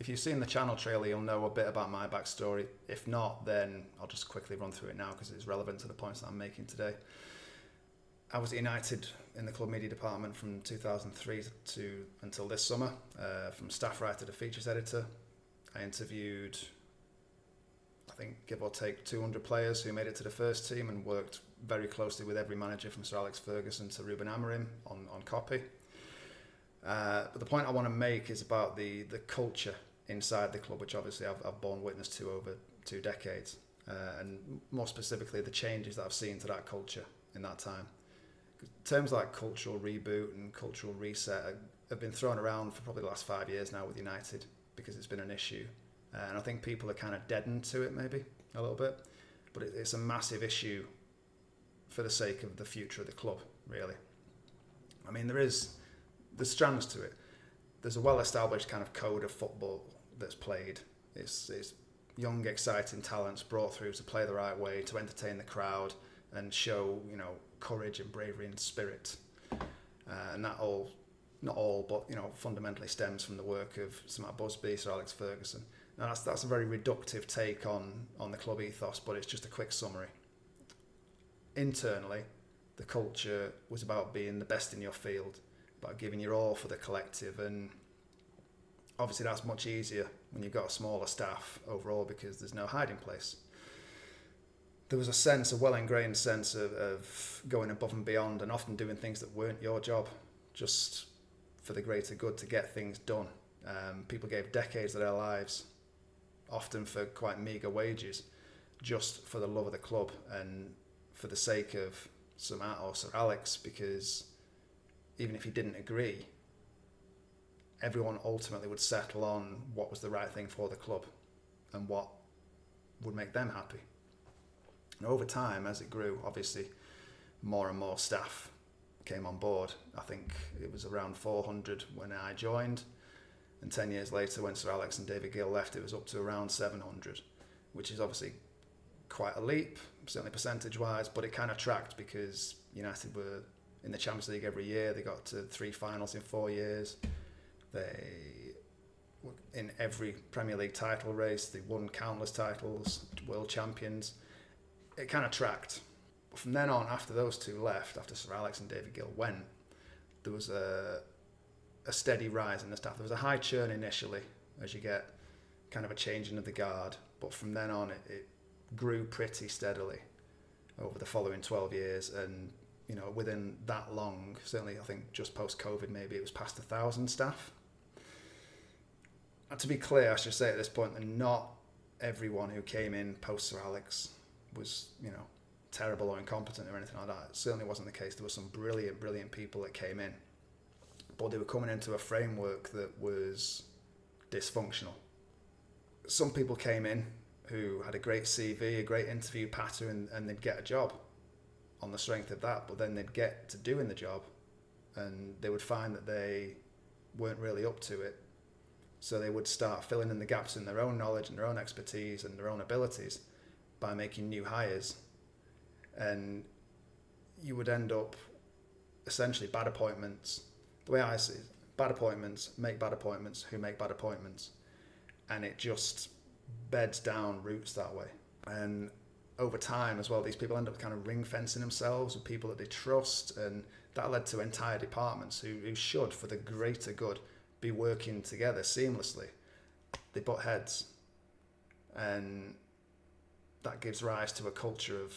if you've seen the channel trailer, you'll know a bit about my backstory. If not, then I'll just quickly run through it now because it's relevant to the points that I'm making today. I was at United in the club media department from 2003 to until this summer, from staff writer to features editor. I interviewed, I think, give or take 200 players who made it to the first team and worked very closely with every manager from Sir Alex Ferguson to Ruben Amorim on copy. But the point I want to make is about the culture inside the club, which obviously I've borne witness to over 2 decades, and more specifically the changes that I've seen to that culture in that time. Terms like cultural reboot and cultural reset have been thrown around for probably the last 5 years now with United because it's been an issue. And I think people are kind of deadened to it maybe a little bit. But it's a massive issue for the sake of the future of the club, really. I mean, there's strands to it. There's a well-established kind of code of football that's played. It's young, exciting talents brought through to play the right way, to entertain the crowd and show, courage and bravery and spirit. And that all, not all, but, fundamentally stems from the work of Sir Matt Busby, Sir Alex Ferguson. Now, that's a very reductive take on the club ethos, but it's just a quick summary. Internally, the culture was about being the best in your field, about giving your all for the collective, and obviously that's much easier when you've got a smaller staff overall because there's no hiding place. There was a well-ingrained sense of going above and beyond and often doing things that weren't your job, just for the greater good to get things done. People gave decades of their lives, often for quite meagre wages, just for the love of the club and for the sake of Sir Matt or Sir Alex, because even if he didn't agree, everyone ultimately would settle on what was the right thing for the club and what would make them happy. And over time, as it grew, obviously more and more staff came on board. I think it was around 400 when I joined, and 10 years later when Sir Alex and David Gill left, it was up to around 700, which is obviously quite a leap, certainly percentage-wise, but it kind of tracked because United were in the Champions League every year. They got to 3 finals in 4 years. They were in every Premier League title race. They won countless titles, world champions. It kind of tracked. But from then on, after those two left, after Sir Alex and David Gill went, there was a steady rise in the staff. There was a high churn initially as you get kind of a changing of the guard, but from then on it grew pretty steadily over the following 12 years, and within that long, certainly I think just post-COVID maybe, it was past 1,000 staff. And to be clear, I should say at this point that not everyone who came in post Sir Alex was terrible or incompetent or anything like that. It certainly wasn't the case. There were some brilliant people that came in, but they were coming into a framework that was dysfunctional. Some people came in who had a great CV, a great interview pattern, and they'd get a job on the strength of that, but then they'd get to doing the job and they would find that they weren't really up to it. So they would start filling in the gaps in their own knowledge and their own expertise and their own abilities by making new hires. And you would end up essentially bad appointments. The way I see it, bad appointments make bad appointments who make bad appointments. And it just beds down roots that way. And over time as well, these people end up kind of ring fencing themselves with people that they trust, and that led to entire departments who should, for the greater good, be working together seamlessly. They butt heads, and that gives rise to a culture of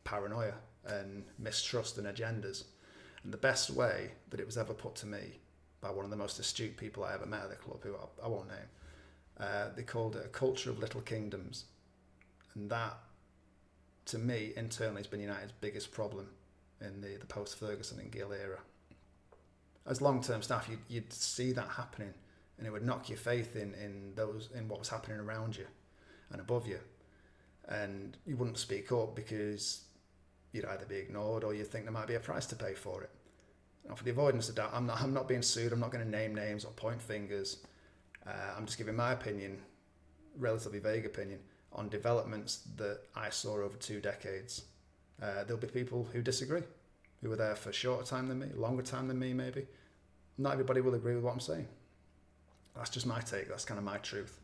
paranoia and mistrust and agendas. And the best way that it was ever put to me by one of the most astute people I ever met at the club, who I won't name, they called it a culture of little kingdoms. And that, to me, internally has been United's biggest problem in the post-Ferguson and Gill era. As long-term staff, you'd see that happening, and it would knock your faith in what was happening around you and above you. And you wouldn't speak up because you'd either be ignored or you'd think there might be a price to pay for it. Now, for the avoidance of doubt, I'm not being sued. I'm not going to name names or point fingers. I'm just giving my opinion, relatively vague opinion, on developments that I saw over 2 decades. There'll be people who disagree, who were there for a shorter time than me, longer time than me maybe. Not everybody will agree with what I'm saying. That's just my take. That's kind of my truth.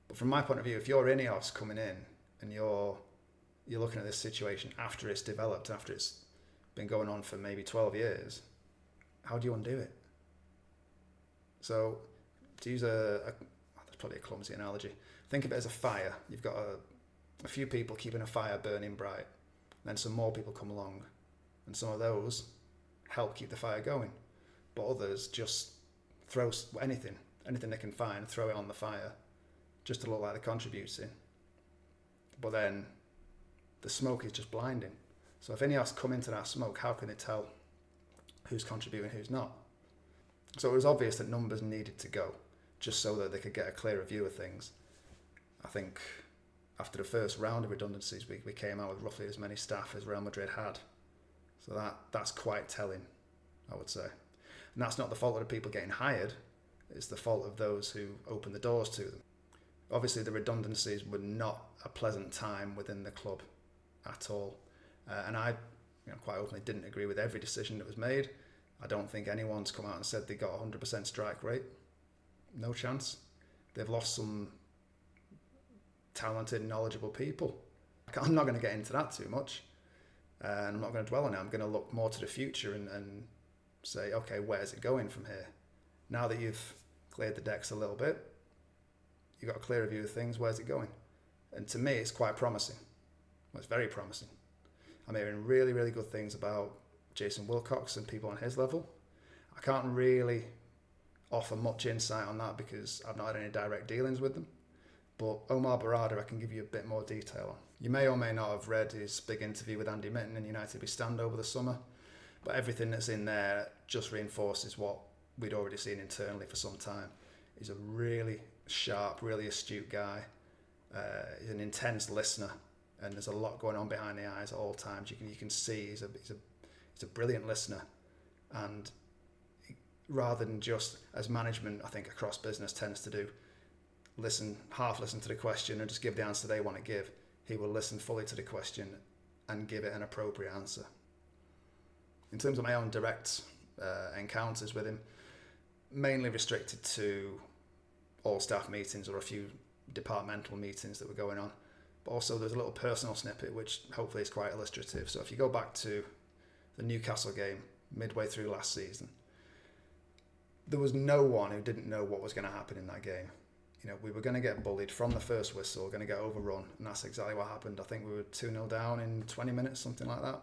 But from my point of view, if you're Ineos coming in and you're looking at this situation after it's developed, after it's been going on for maybe 12 years, how do you undo it? So to use that's probably a clumsy analogy. Think of it as a fire. You've got a few people keeping a fire burning bright. Then some more people come along, and some of those help keep the fire going. But others just throw anything they can find, throw it on the fire, just to look like they're contributing. But then the smoke is just blinding. So if Ineos come into that smoke, how can they tell who's contributing, who's not? So it was obvious that numbers needed to go, just so that they could get a clearer view of things. I think after the first round of redundancies, we came out with roughly as many staff as Real Madrid had. So that's quite telling, I would say. And that's not the fault of the people getting hired. It's the fault of those who opened the doors to them. Obviously, the redundancies were not a pleasant time within the club at all. And I quite openly didn't agree with every decision that was made. I don't think anyone's come out and said they got 100% strike rate. No chance. They've lost some talented, knowledgeable people. I'm not going to get into that too much. And I'm not going to dwell on it. I'm going to look more to the future and say, okay, where's it going from here? Now that you've cleared the decks a little bit, you've got a clearer view of things, where's it going? And to me, it's quite promising. Well, it's very promising. I'm hearing really, really good things about Jason Wilcox and people on his level. I can't really offer much insight on that because I've not had any direct dealings with them. But Omar Barada, I can give you a bit more detail on. You may or may not have read his big interview with Andy Mitten in United We Stand over the summer, but everything that's in there just reinforces what we'd already seen internally for some time. He's a really sharp, really astute guy. He's an intense listener, and there's a lot going on behind the eyes at all times. You can see he's a brilliant listener, and rather than just, as management I think across business tends to do, half listen to the question and just give the answer they want to give, he will listen fully to the question and give it an appropriate answer. In terms of my own direct encounters with him, mainly restricted to all staff meetings or a few departmental meetings that were going on. But also there's a little personal snippet which hopefully is quite illustrative. So if you go back to the Newcastle game midway through last season, there was no one who didn't know what was going to happen in that game. We were going to get bullied from the first whistle, going to get overrun, and that's exactly what happened. I think we were 2-0 down in 20 minutes, something like that.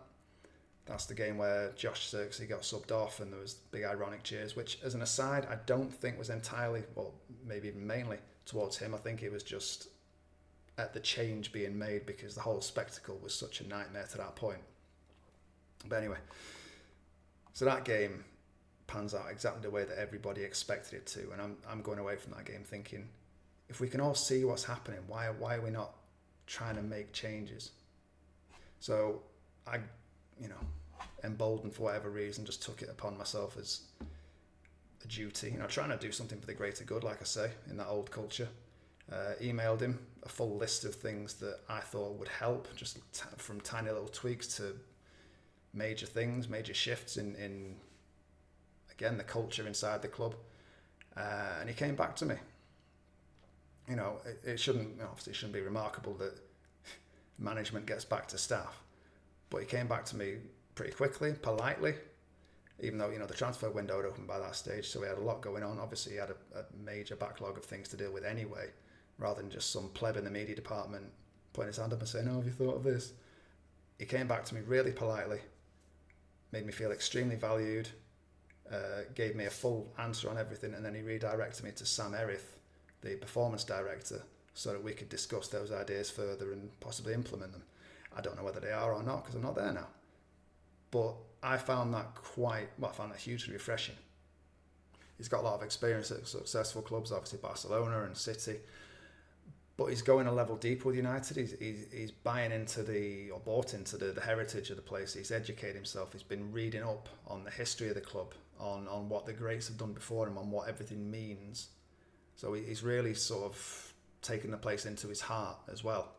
That's the game where Josh Xerxes got subbed off and there was big ironic cheers, which, as an aside, I don't think was entirely, well, maybe even mainly towards him. I think it was just at the change being made because the whole spectacle was such a nightmare to that point. But anyway, so that game pans out exactly the way that everybody expected it to, and I'm going away from that game thinking, if we can all see what's happening, why are we not trying to make changes? So I, emboldened for whatever reason, just took it upon myself as a duty, trying to do something for the greater good, like I say, in that old culture. Emailed him a full list of things that I thought would help, just from tiny little tweaks to major things, major shifts in again, the culture inside the club. And he came back to me. It shouldn't be remarkable that management gets back to staff. But he came back to me pretty quickly, politely, even though, the transfer window had opened by that stage. So he had a lot going on. Obviously, he had a major backlog of things to deal with anyway, rather than just some pleb in the media department putting his hand up and saying, have you thought of this? He came back to me really politely, made me feel extremely valued, gave me a full answer on everything, and then he redirected me to Sam Erith, the performance director, so that we could discuss those ideas further and possibly implement them. I don't know whether they are or not because I'm not there now. But I found that hugely refreshing. He's got a lot of experience at successful clubs, obviously Barcelona and City, but he's going a level deeper with United. He's bought into the heritage of the place. He's educated himself. He's been reading up on the history of the club, on what the greats have done before him, on what everything means. So he's really sort of taken the place into his heart as well.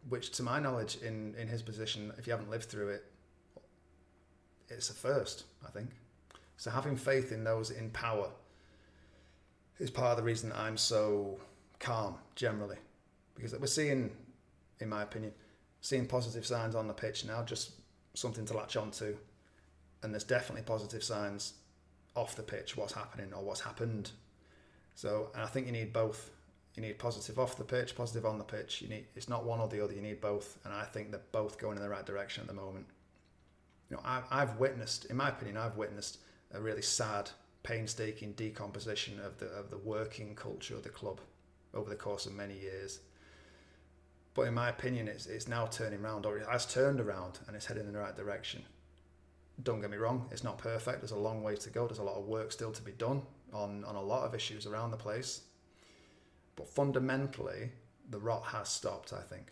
Which, to my knowledge, in his position, if you haven't lived through it, it's a first, I think. So having faith in those in power is part of the reason that I'm so calm generally, because we're seeing, in my opinion, seeing positive signs on the pitch now, just something to latch on to. And there's definitely positive signs off the pitch, what's happening or what's happened. So, and I think you need both. You need positive off the pitch, positive on the pitch. It's not one or the other. You need both, and I think they're both going in the right direction at the moment. I've witnessed, in my opinion, a really sad, painstaking decomposition of the working culture of the club over the course of many years. But in my opinion, it's now turning around, or it has turned around, and it's heading in the right direction. Don't get me wrong, it's not perfect. There's a long way to go. There's a lot of work still to be done on a lot of issues around the place. But fundamentally, the rot has stopped, I think.